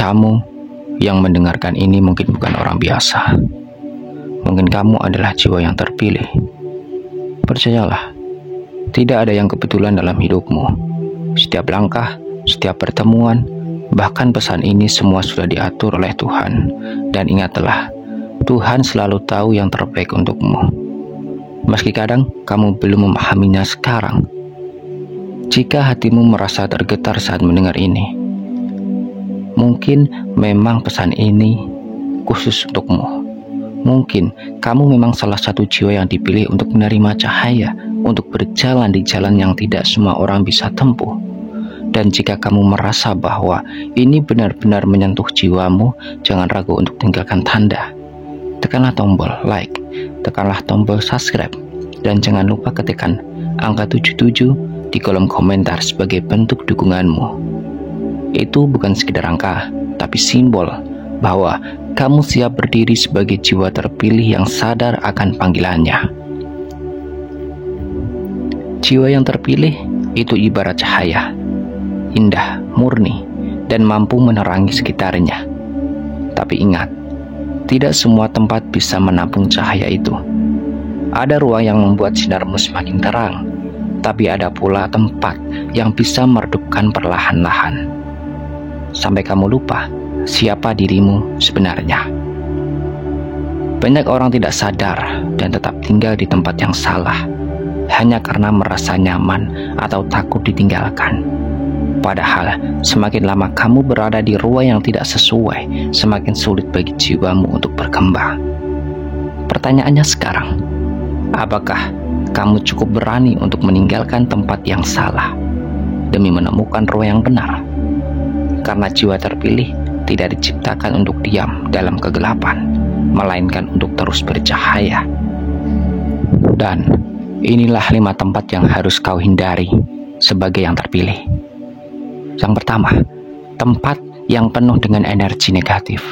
Kamu yang mendengarkan ini mungkin bukan orang biasa. Mungkin kamu adalah jiwa yang terpilih. Percayalah, tidak ada yang kebetulan dalam hidupmu. Setiap langkah, setiap pertemuan, bahkan pesan ini semua sudah diatur oleh Tuhan. Dan ingatlah, Tuhan selalu tahu yang terbaik untukmu. Meski kadang kamu belum memahaminya sekarang. Jika hatimu merasa tergetar saat mendengar ini, mungkin memang pesan ini khusus untukmu. Mungkin kamu memang salah satu jiwa yang dipilih untuk menerima cahaya, untuk berjalan di jalan yang tidak semua orang bisa tempuh. Dan jika kamu merasa bahwa ini benar-benar menyentuh jiwamu, jangan ragu untuk tinggalkan tanda. Tekanlah tombol like, tekanlah tombol subscribe, dan jangan lupa ketikkan angka 77 di kolom komentar sebagai bentuk dukunganmu. Itu bukan sekedar angka, tapi simbol bahwa kamu siap berdiri sebagai jiwa terpilih yang sadar akan panggilannya. Jiwa yang terpilih itu ibarat cahaya, indah, murni, dan mampu menerangi sekitarnya. Tapi ingat, tidak semua tempat bisa menampung cahaya itu. Ada ruang yang membuat sinarmu semakin terang, tapi ada pula tempat yang bisa meredupkan perlahan-lahan, sampai kamu lupa siapa dirimu sebenarnya. Banyak orang tidak sadar dan tetap tinggal di tempat yang salah, hanya karena merasa nyaman atau takut ditinggalkan. Padahal semakin lama kamu berada di ruang yang tidak sesuai, semakin sulit bagi jiwamu untuk berkembang. Pertanyaannya sekarang, apakah kamu cukup berani untuk meninggalkan tempat yang salah demi menemukan ruang yang benar? Karena jiwa terpilih tidak diciptakan untuk diam dalam kegelapan, melainkan untuk terus bercahaya. Dan inilah 5 tempat yang harus kau hindari sebagai yang terpilih. Yang pertama, tempat yang penuh dengan energi negatif.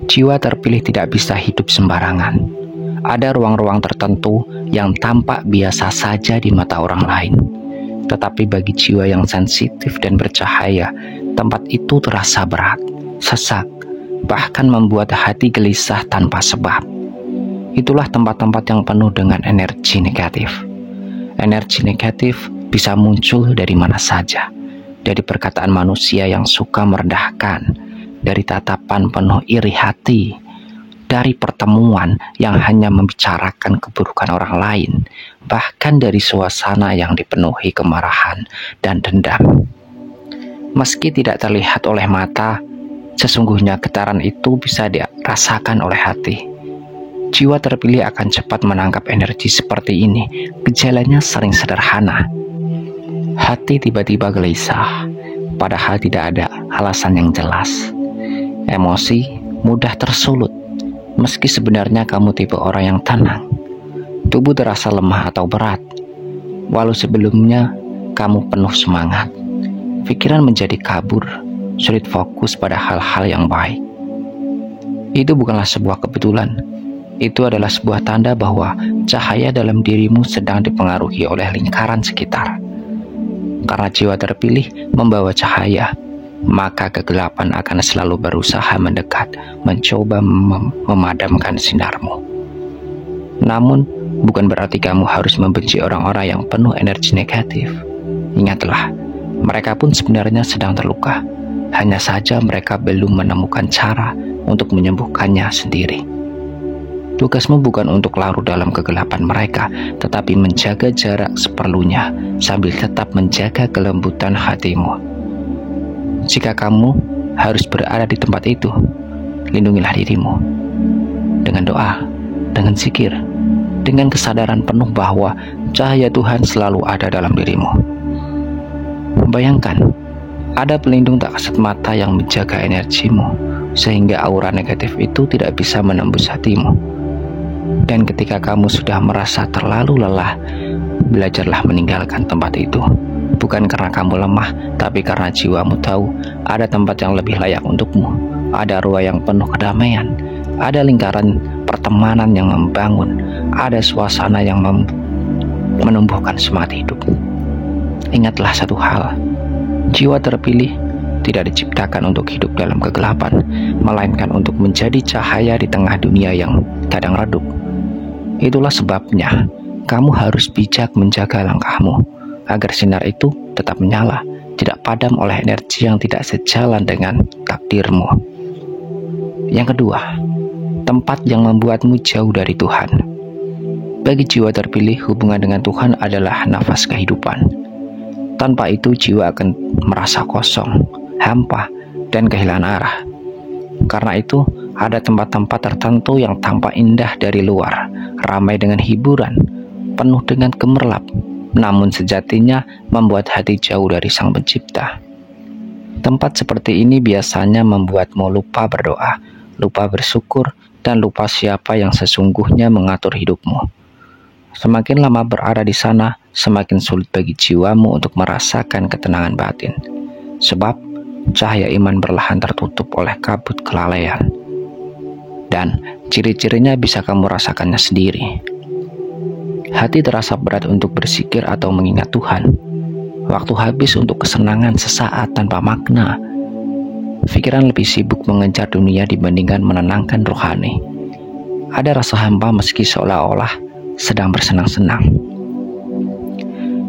Jiwa terpilih tidak bisa hidup sembarangan. Ada ruang-ruang tertentu yang tampak biasa saja di mata orang lain, tetapi bagi jiwa yang sensitif dan bercahaya, tempat itu terasa berat, sesak, bahkan membuat hati gelisah tanpa sebab. Itulah tempat-tempat yang penuh dengan energi negatif. Energi negatif bisa muncul dari mana saja, dari perkataan manusia yang suka merendahkan, dari tatapan penuh iri hati, dari pertemuan yang hanya membicarakan keburukan orang lain, bahkan dari suasana yang dipenuhi kemarahan dan dendam. Meski tidak terlihat oleh mata, sesungguhnya getaran itu bisa dirasakan oleh hati. Jiwa terpilih akan cepat menangkap energi seperti ini. Gejalanya sering sederhana. Hati tiba-tiba gelisah, padahal tidak ada alasan yang jelas. Emosi mudah tersulut, meski sebenarnya kamu tipe orang yang tenang. Tubuh terasa lemah atau berat, walau sebelumnya kamu penuh semangat. Pikiran menjadi kabur, sulit fokus pada hal-hal yang baik. Itu bukanlah sebuah kebetulan. Itu adalah sebuah tanda bahwa cahaya dalam dirimu sedang dipengaruhi oleh lingkaran sekitar. Karena jiwa terpilih membawa cahaya, maka kegelapan akan selalu berusaha mendekat, mencoba memadamkan sinarmu. Namun, bukan berarti kamu harus membenci orang-orang yang penuh energi negatif. Ingatlah, mereka pun sebenarnya sedang terluka. Hanya saja mereka belum menemukan cara untuk menyembuhkannya sendiri. Tugasmu bukan untuk larut dalam kegelapan mereka, tetapi menjaga jarak seperlunya sambil tetap menjaga kelembutan hatimu. Jika kamu harus berada di tempat itu, lindungilah dirimu dengan doa, dengan zikir, dengan kesadaran penuh bahwa cahaya Tuhan selalu ada dalam dirimu. Bayangkan, ada pelindung tak kasat mata yang menjaga energimu, sehingga aura negatif itu tidak bisa menembus hatimu. Dan ketika kamu sudah merasa terlalu lelah, belajarlah meninggalkan tempat itu. Bukan karena kamu lemah, tapi karena jiwamu tahu ada tempat yang lebih layak untukmu. Ada ruang yang penuh kedamaian, ada lingkaran pertemanan yang membangun, ada suasana yang menumbuhkan semangat hidup. Ingatlah satu hal, jiwa terpilih tidak diciptakan untuk hidup dalam kegelapan, melainkan untuk menjadi cahaya di tengah dunia yang kadang redup. Itulah sebabnya kamu harus bijak menjaga langkahmu, agar sinar itu tetap menyala, tidak padam oleh energi yang tidak sejalan dengan takdirmu. Yang kedua, tempat yang membuatmu jauh dari Tuhan. Bagi jiwa terpilih, hubungan dengan Tuhan adalah nafas kehidupan. Tanpa itu jiwa akan merasa kosong, hampa, dan kehilangan arah. Karena itu, ada tempat-tempat tertentu yang tampak indah dari luar, ramai dengan hiburan, penuh dengan gemerlap, namun sejatinya membuat hati jauh dari Sang Pencipta. Tempat seperti ini biasanya membuatmu lupa berdoa, lupa bersyukur, dan lupa siapa yang sesungguhnya mengatur hidupmu. Semakin lama berada di sana, semakin sulit bagi jiwamu untuk merasakan ketenangan batin. Sebab cahaya iman perlahan tertutup oleh kabut kelalaian. Dan ciri-cirinya bisa kamu rasakannya sendiri. Hati terasa berat untuk bersikir atau mengingat Tuhan. Waktu habis untuk kesenangan sesaat tanpa makna. Pikiran lebih sibuk mengejar dunia dibandingkan menenangkan rohani. Ada rasa hampa meski seolah-olah sedang bersenang-senang.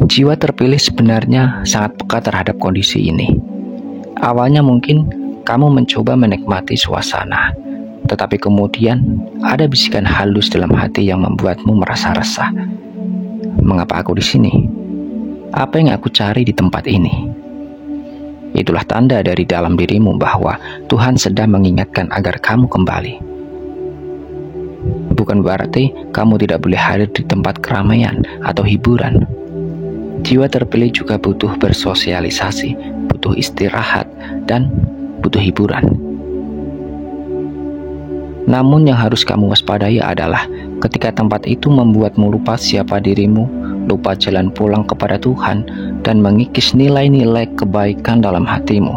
Jiwa terpilih sebenarnya sangat peka terhadap kondisi ini. Awalnya mungkin kamu mencoba menikmati suasana, tetapi kemudian ada bisikan halus dalam hati yang membuatmu merasa resah. Mengapa aku di sini? Apa yang aku cari di tempat ini? Itulah tanda dari dalam dirimu bahwa Tuhan sedang mengingatkan agar kamu kembali. Bukan berarti kamu tidak boleh hadir di tempat keramaian atau hiburan. Jiwa terpilih juga butuh bersosialisasi, butuh istirahat, dan butuh hiburan. Namun yang harus kamu waspadai adalah ketika tempat itu membuatmu lupa siapa dirimu, lupa jalan pulang kepada Tuhan, dan mengikis nilai-nilai kebaikan dalam hatimu.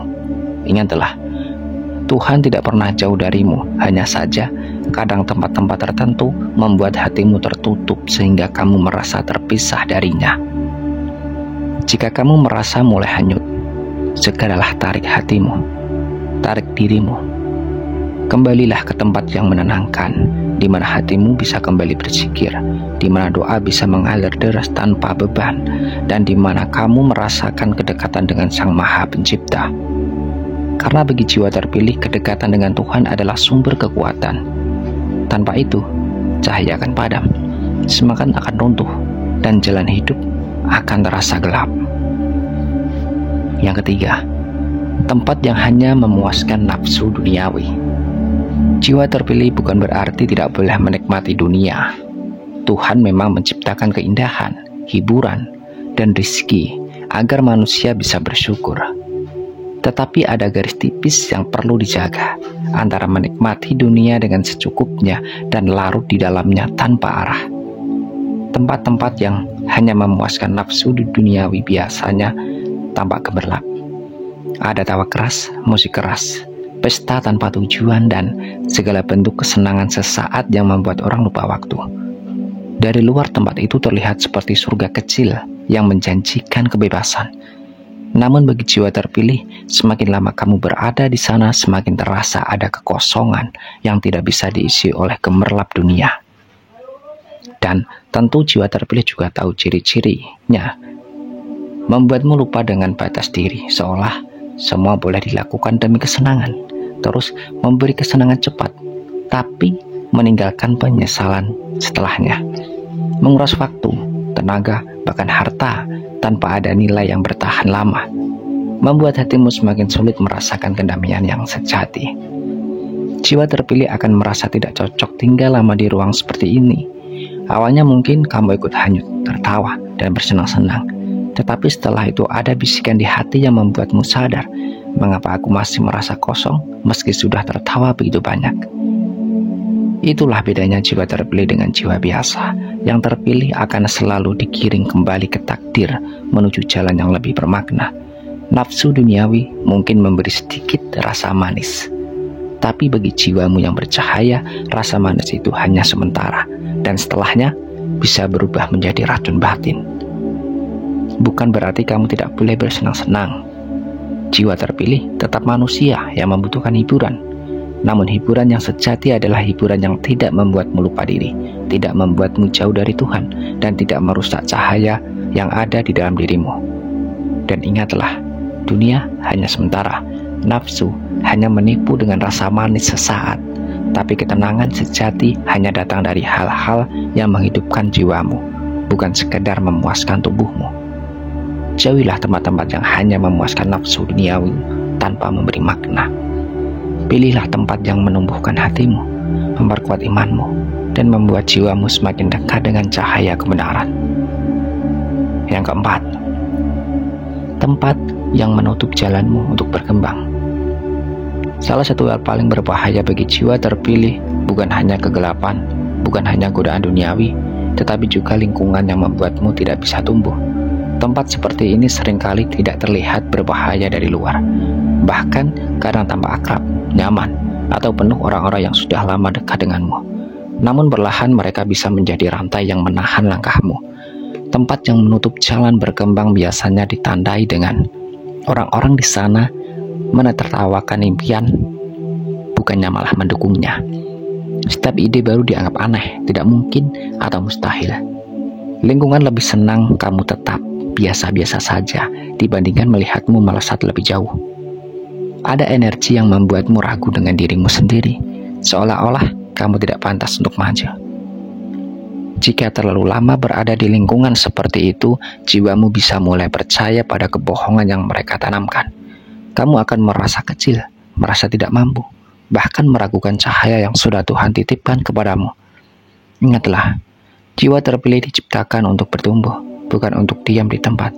Ingatlah, Tuhan tidak pernah jauh darimu, hanya saja kadang tempat-tempat tertentu membuat hatimu tertutup sehingga kamu merasa terpisah darinya. Jika kamu merasa mulai hanyut, segeralah tarik hatimu, tarik dirimu. Kembalilah ke tempat yang menenangkan, di mana hatimu bisa kembali berzikir, di mana doa bisa mengalir deras tanpa beban, dan di mana kamu merasakan kedekatan dengan Sang Maha Pencipta. Karena bagi jiwa terpilih, kedekatan dengan Tuhan adalah sumber kekuatan. Tanpa itu, cahaya akan padam, semangat akan runtuh, dan jalan hidup akan terasa gelap. Yang ketiga, tempat yang hanya memuaskan nafsu duniawi. Jiwa terpilih bukan berarti tidak boleh menikmati dunia. Tuhan memang menciptakan keindahan, hiburan, dan rizki agar manusia bisa bersyukur. Tetapi ada garis tipis yang perlu dijaga antara menikmati dunia dengan secukupnya dan larut di dalamnya tanpa arah. Tempat-tempat yang hanya memuaskan nafsu di duniawi biasanya tampak gemerlap. Ada tawa keras, musik keras, pesta tanpa tujuan, dan segala bentuk kesenangan sesaat yang membuat orang lupa waktu. Dari luar tempat itu terlihat seperti surga kecil yang menjanjikan kebebasan. Namun bagi jiwa terpilih, semakin lama kamu berada di sana, semakin terasa ada kekosongan yang tidak bisa diisi oleh gemerlap dunia. Dan tentu jiwa terpilih juga tahu ciri-cirinya. Membuatmu lupa dengan batas diri, seolah semua boleh dilakukan demi kesenangan. Terus memberi kesenangan cepat, tapi meninggalkan penyesalan setelahnya. Menguras waktu, tenaga, bahkan harta tanpa ada nilai yang bertahan lama, membuat hatimu semakin sulit merasakan kedamaian yang sejati. Jiwa terpilih akan merasa tidak cocok tinggal lama di ruang seperti ini. Awalnya mungkin kamu ikut hanyut, tertawa, dan bersenang-senang. Tetapi setelah itu ada bisikan di hati yang membuatmu sadar, mengapa aku masih merasa kosong meski sudah tertawa begitu banyak. Itulah bedanya jiwa terpilih dengan jiwa biasa. Yang terpilih akan selalu digiring kembali ke takdir menuju jalan yang lebih bermakna. Nafsu duniawi mungkin memberi sedikit rasa manis, tapi bagi jiwamu yang bercahaya, rasa manis itu hanya sementara, dan setelahnya bisa berubah menjadi racun batin. Bukan berarti kamu tidak boleh bersenang-senang. Jiwa terpilih tetap manusia yang membutuhkan hiburan. Namun hiburan yang sejati adalah hiburan yang tidak membuatmu lupa diri, tidak membuatmu jauh dari Tuhan, dan tidak merusak cahaya yang ada di dalam dirimu. Dan ingatlah, dunia hanya sementara, nafsu hanya menipu dengan rasa manis sesaat, tapi ketenangan sejati hanya datang dari hal-hal yang menghidupkan jiwamu, bukan sekedar memuaskan tubuhmu. Jauhilah tempat-tempat yang hanya memuaskan nafsu duniawi tanpa memberi makna. Pilihlah tempat yang menumbuhkan hatimu, memperkuat imanmu, dan membuat jiwamu semakin dekat dengan cahaya kebenaran. Yang keempat, tempat yang menutup jalanmu untuk berkembang. Salah satu hal paling berbahaya bagi jiwa terpilih bukan hanya kegelapan, bukan hanya godaan duniawi, tetapi juga lingkungan yang membuatmu tidak bisa tumbuh. Tempat seperti ini seringkali tidak terlihat berbahaya dari luar, bahkan kadang tampak akrab, nyaman, atau penuh orang-orang yang sudah lama dekat denganmu. Namun perlahan mereka bisa menjadi rantai yang menahan langkahmu. Tempat yang menutup jalan berkembang biasanya ditandai dengan orang-orang di sana menertawakan impian, bukannya malah mendukungnya. Setiap ide baru dianggap aneh, tidak mungkin, atau mustahil. Lingkungan lebih senang kamu tetap biasa-biasa saja dibandingkan melihatmu melesat lebih jauh. Ada energi yang membuatmu ragu dengan dirimu sendiri, seolah-olah kamu tidak pantas untuk maju. Jika terlalu lama berada di lingkungan seperti itu, jiwamu bisa mulai percaya pada kebohongan yang mereka tanamkan. Kamu akan merasa kecil, merasa tidak mampu, bahkan meragukan cahaya yang sudah Tuhan titipkan kepadamu. Ingatlah, jiwa terpilih diciptakan untuk bertumbuh, bukan untuk diam di tempat.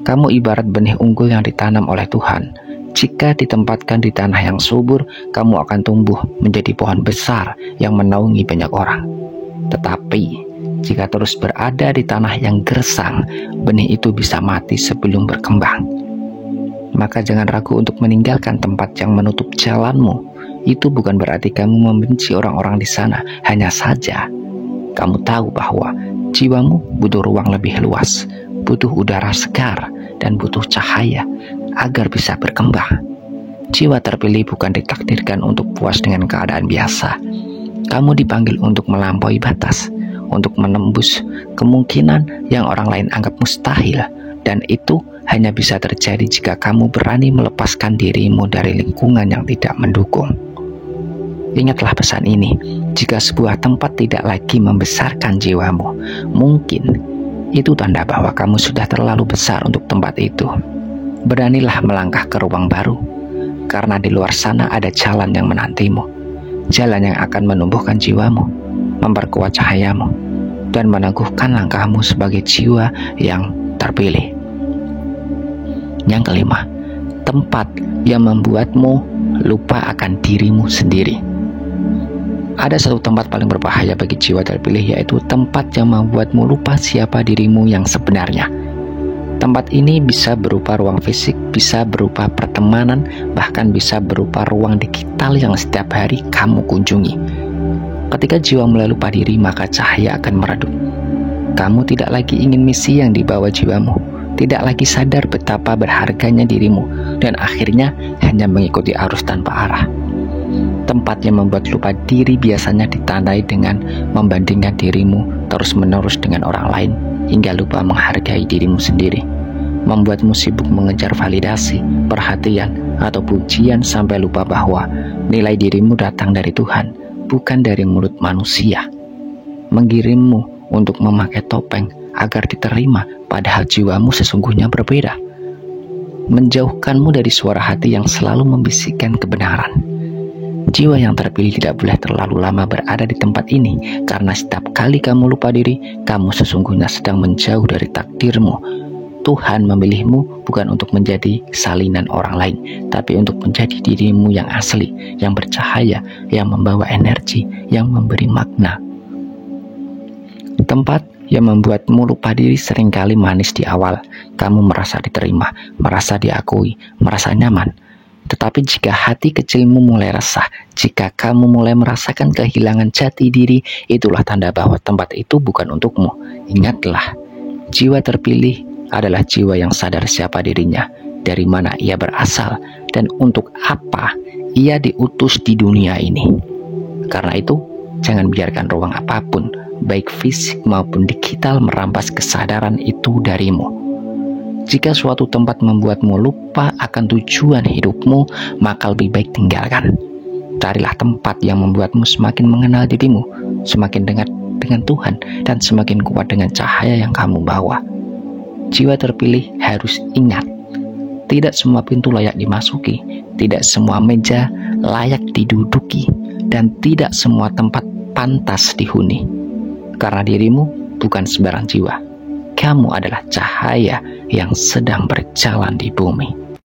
Kamu ibarat benih unggul yang ditanam oleh Tuhan. Jika ditempatkan di tanah yang subur, kamu akan tumbuh menjadi pohon besar yang menaungi banyak orang. Tetapi, jika terus berada di tanah yang gersang, benih itu bisa mati sebelum berkembang. Maka jangan ragu untuk meninggalkan tempat yang menutup jalanmu. Itu bukan berarti kamu membenci orang-orang di sana, hanya saja kamu tahu bahwa jiwamu butuh ruang lebih luas, butuh udara segar, dan butuh cahaya agar bisa berkembang. Jiwa terpilih bukan ditakdirkan untuk puas dengan keadaan biasa. Kamu dipanggil untuk melampaui batas, untuk menembus kemungkinan yang orang lain anggap mustahil, dan itu hanya bisa terjadi jika kamu berani melepaskan dirimu dari lingkungan yang tidak mendukung. Ingatlah pesan ini, jika sebuah tempat tidak lagi membesarkan jiwamu, mungkin itu tanda bahwa kamu sudah terlalu besar untuk tempat itu. Beranilah melangkah ke ruang baru, karena di luar sana ada jalan yang menantimu, jalan yang akan menumbuhkan jiwamu, memperkuat cahayamu, dan meneguhkan langkahmu sebagai jiwa yang terpilih. Yang kelima, tempat yang membuatmu lupa akan dirimu sendiri. Ada satu tempat paling berbahaya bagi jiwa terpilih, yaitu tempat yang membuatmu lupa siapa dirimu yang sebenarnya. Tempat ini bisa berupa ruang fisik, bisa berupa pertemanan, bahkan bisa berupa ruang digital yang setiap hari kamu kunjungi. Ketika jiwa mulai lupa diri, maka cahaya akan meredup. Kamu tidak lagi ingin misi yang dibawa jiwamu, tidak lagi sadar betapa berharganya dirimu, dan akhirnya hanya mengikuti arus tanpa arah. Tempat yang membuat lupa diri biasanya ditandai dengan membandingkan dirimu terus-menerus dengan orang lain, hingga lupa menghargai dirimu sendiri, membuatmu sibuk mengejar validasi, perhatian, atau pujian sampai lupa bahwa nilai dirimu datang dari Tuhan, bukan dari mulut manusia. Menggiringmu untuk memakai topeng agar diterima, padahal jiwamu sesungguhnya berbeda. Menjauhkanmu dari suara hati yang selalu membisikkan kebenaran. Jiwa yang terpilih tidak boleh terlalu lama berada di tempat ini, karena setiap kali kamu lupa diri, kamu sesungguhnya sedang menjauh dari takdirmu. Tuhan memilihmu bukan untuk menjadi salinan orang lain, tapi untuk menjadi dirimu yang asli, yang bercahaya, yang membawa energi, yang memberi makna. Tempat yang membuatmu lupa diri seringkali manis di awal. Kamu merasa diterima, merasa diakui, merasa nyaman. Tetapi jika hati kecilmu mulai resah, jika kamu mulai merasakan kehilangan jati diri, itulah tanda bahwa tempat itu bukan untukmu. Ingatlah, jiwa terpilih adalah jiwa yang sadar siapa dirinya. dari mana ia berasal dan untuk apa ia diutus di dunia ini. Karena itu, jangan biarkan ruang apapun, baik fisik maupun digital, merampas kesadaran itu darimu. Jika suatu tempat membuatmu lupa akan tujuan hidupmu, maka lebih baik tinggalkan. Carilah tempat yang membuatmu semakin mengenal dirimu, semakin dekat dengan Tuhan, dan semakin kuat dengan cahaya yang kamu bawa. Jiwa terpilih harus ingat, tidak semua pintu layak dimasuki, tidak semua meja layak diduduki, dan tidak semua tempat pantas dihuni. Karena dirimu bukan sembarang jiwa. Kamu adalah cahaya yang sedang berjalan di bumi.